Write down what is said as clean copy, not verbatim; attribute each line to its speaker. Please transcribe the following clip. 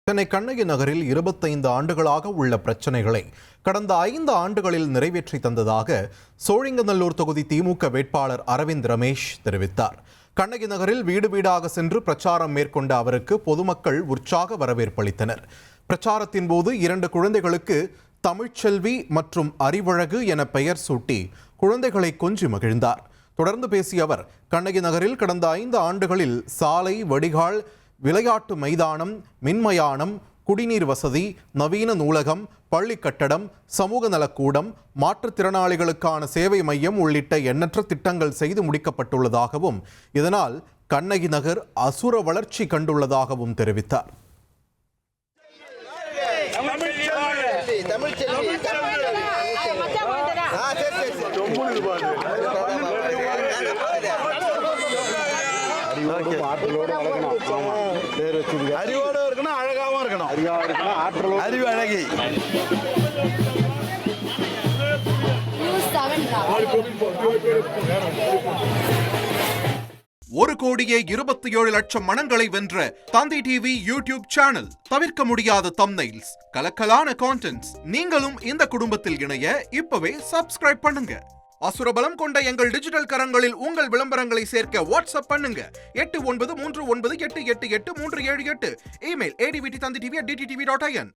Speaker 1: சென்னை கண்ணகி நகரில் 25 ஆண்டுகளாக உள்ள பிரச்சனைகளை கடந்த 5 ஆண்டுகளில் நிறைவேற்றி தந்ததாக சோழிங்கநல்லூர் தொகுதி திமுக வேட்பாளர் அரவிந்த் ரமேஷ் தெரிவித்தார். கண்ணகி நகரில் வீடு வீடாக சென்று பிரச்சாரம் மேற்கொண்ட அவருக்கு பொதுமக்கள் உற்சாக வரவேற்பளித்தனர். பிரச்சாரத்தின் போது 2 குழந்தைகளுக்கு தமிழ்ச்செல்வி மற்றும் அறிவழகு என பெயர் சூட்டி குழந்தைகளை கொஞ்சி மகிழ்ந்தார். தொடர்ந்து பேசிய அவர், கண்ணகி நகரில் கடந்த 5 ஆண்டுகளில் சாலை, வடிகால், விளையாட்டு மைதானம், மின்மயானம், குடிநீர் வசதி, நவீன நூலகம், பள்ளி கட்டடம், சமூக நலக்கூடம், மாற்றுத்திறனாளிகளுக்கான சேவை மையம் உள்ளிட்ட எண்ணற்ற திட்டங்கள் செய்து முடிக்கப்பட்டுள்ளதாகவும் இதனால் கண்ணகி நகர் அசுர வளர்ச்சி கண்டுள்ளதாகவும் தெரிவித்தார்.
Speaker 2: அறிவோடு இருக்கணும், அழகாவும் இருக்கணும். அறிவு அழகி.
Speaker 1: ஒரு கோடியே 27 லட்சம் மனங்களை வென்ற தந்தி டிவி யூடியூப் சேனல். தவிர்க்க முடியாத தம்ப்நெயில்ஸ், கலக்கலான கான்டென்ட்ஸ். நீங்களும் இந்த குடும்பத்தில் இணைய இப்பவே சப்ஸ்கிரைப் பண்ணுங்க. அசுரபலம் கொண்ட எங்கள் டிஜிட்டல் கரங்களில் உங்கள் விளம்பரங்களை சேர்க்க வாட்ஸ்அப் பண்ணுங்க. 893988883778. Email advtthanditv@dttv.in.